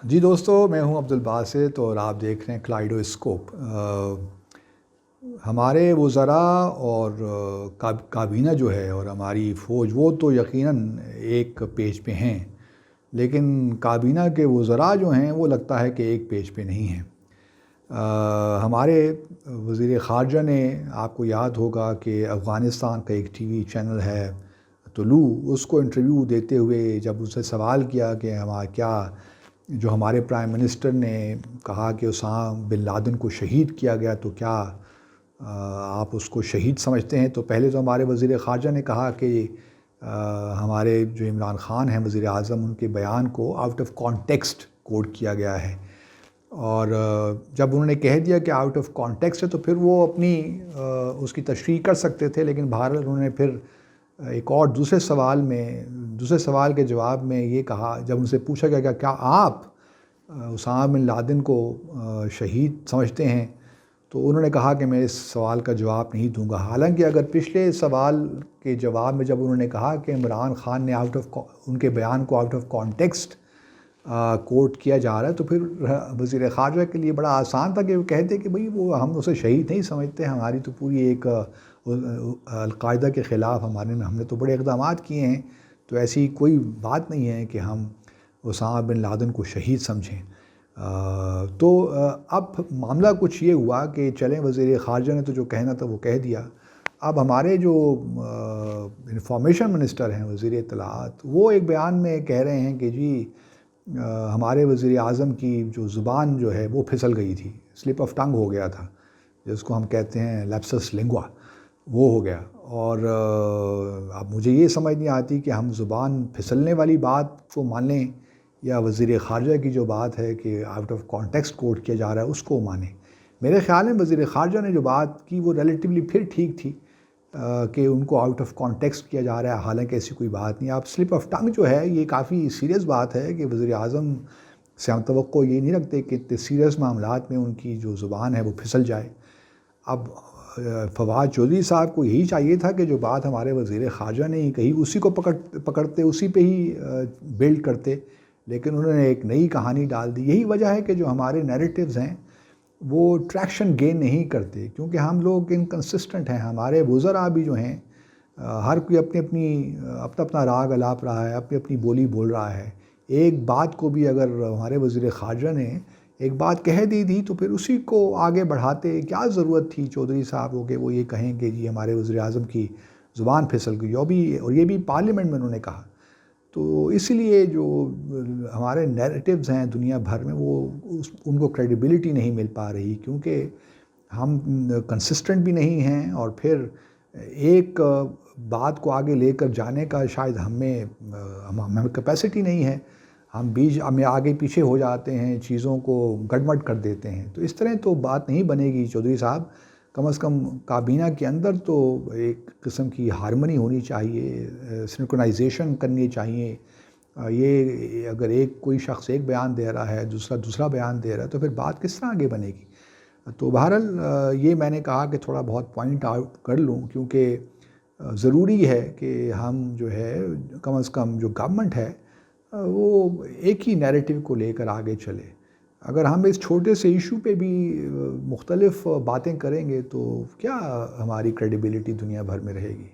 जी दोस्तों, मैं हूं अब्दुल बासित और आप देख रहे हैं कलाइडोस्कोप। हमारे वज़रा और काबीना जो है और हमारी फ़ौज वो तो यकीनन एक पेज पे हैं, लेकिन काबीना के वज़रा जो हैं वो लगता है कि एक पेज पे नहीं हैं। हमारे वज़ीर ख़ारजा ने, आपको याद होगा कि अफ़गानिस्तान का एक टीवी चैनल है तुलू, उसको इंटरव्यू देते हुए जब उससे सवाल किया कि क्या जो हमारे प्राइम मिनिस्टर ने कहा कि उसामा बिन लादेन को शहीद किया गया, तो क्या आप उसको शहीद समझते हैं? तो पहले तो हमारे वज़ीर ख़ारजा ने कहा कि हमारे जो इमरान ख़ान हैं वज़ीर आज़म, उनके बयान को आउट ऑफ कॉन्टेक्स्ट कोट किया गया है। और जब उन्होंने कह दिया कि आउट ऑफ कॉन्टेक्स्ट है, तो फिर वो अपनी उसकी तशरीह कर सकते थे, लेकिन बहरहाल उन्होंने फिर एक और दूसरे सवाल के जवाब में ये कहा, जब उनसे पूछा गया कि क्या आप उसामा बिन लादेन को शहीद समझते हैं, तो उन्होंने कहा कि मैं इस सवाल का जवाब नहीं दूंगा। हालांकि अगर पिछले सवाल के जवाब में जब उन्होंने कहा कि इमरान ख़ान ने उनके बयान को आउट ऑफ कॉन्टेक्स्ट कोट किया जा रहा है, तो फिर वज़ीर ख़ारजा के लिए बड़ा आसान था कि वो कहते कि भाई वो हम उसे शहीद नहीं समझते, हमारी तो पूरी एक अल-कायदा के ख़िलाफ़ हमने तो बड़े इक़दामात किए हैं, तो ऐसी कोई बात नहीं है कि हम उसामा बिन लादेन को शहीद समझें। अब मामला कुछ ये हुआ कि चलें, वज़ीर ख़ारजा ने तो जो कहना था वो कह दिया। अब हमारे जो इंफॉर्मेशन मिनिस्टर हैं, वज़ीर इत्तलाआत, वो एक बयान में कह रहे हैं कि जी हमारे वज़ीर आज़म की जो ज़ुबान जो है वो फिसल गई थी, स्लिप ऑफ टंग हो गया था, जिसको हम कहते हैं लैप्सस लिंगुआ, वो हो गया। और अब मुझे ये समझ नहीं आती कि हम ज़ुबान फिसलने वाली बात को मान लें या वज़ीर ख़ारजा की जो बात है कि आउट ऑफ कॉन्टेक्स्ट कोट किया जा रहा है उसको मानें। मेरे ख़्याल में वज़ीर ख़ारजा ने जो बात की वो रिलेटिवली फिर ठीक थी कि उनको आउट ऑफ कॉन्टेक्स्ट किया जा रहा है, हालांकि ऐसी कोई बात नहीं। आप स्लिप ऑफ टंग जो है ये काफ़ी सीरियस बात है कि वज़ीर आज़म से हम तवक्को ये नहीं रखते कि इतने सीरियस मामलात में उनकी जो ज़ुबान है वो फिसल जाए। अब फवाद चौधरी साहब को यही चाहिए था कि जो बात हमारे वज़ीर ख़ारजा ने ही कही उसी को पकड़ते, उसी पे ही बिल्ड करते, लेकिन उन्होंने एक नई कहानी डाल दी। यही वजह है कि जो हमारे नैरेटिव्स हैं वो ट्रैक्शन गेन नहीं करते, क्योंकि हम लोग इनकंसिस्टेंट हैं। हमारे वज़रा भी जो हैं हर कोई अपना अपना राग अलाप रहा है, अपनी अपनी बोली बोल रहा है। एक बात को भी अगर हमारे वज़ीर ख़ारजा ने एक बात कह दी थी तो फिर उसी को आगे बढ़ाते क्या ज़रूरत थी चौधरी साहब को कि वो ये कहें कि जी हमारे वज़ीर आज़म की ज़ुबान फिसल गई, और ये भी पार्लियामेंट में उन्होंने कहा। तो इसलिए जो हमारे नैरेटिव्स हैं दुनिया भर में वो उनको क्रेडिबिलिटी नहीं मिल पा रही, क्योंकि हम कंसिस्टेंट भी नहीं हैं और फिर एक बात को आगे लेकर जाने का शायद हमें कैपेसिटी नहीं है। हमें आगे पीछे हो जाते हैं, चीज़ों को गड़बड़ कर देते हैं। तो इस तरह तो बात नहीं बनेगी चौधरी साहब। कम से कम काबीना के अंदर तो एक किस्म की हार्मनी होनी चाहिए, सिंक्रोनाइजेशन करनी चाहिए। ये अगर कोई शख्स एक बयान दे रहा है, दूसरा दूसरा बयान दे रहा है, तो फिर बात किस तरह आगे बनेगी? तो बहरहाल ये मैंने कहा कि थोड़ा बहुत पॉइंट आउट कर लूँ, क्योंकि ज़रूरी है कि हम जो है कम से कम जो गवर्नमेंट है वो एक ही नैरेटिव को लेकर आगे चले। अगर हम इस छोटे से इशू पे भी मुख्तलिफ बातें करेंगे तो क्या हमारी क्रेडिबिलिटी दुनिया भर में रहेगी?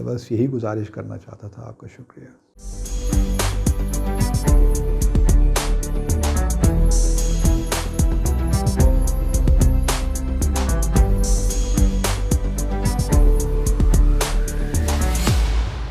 बस यही गुजारिश करना चाहता था। आपका शुक्रिया।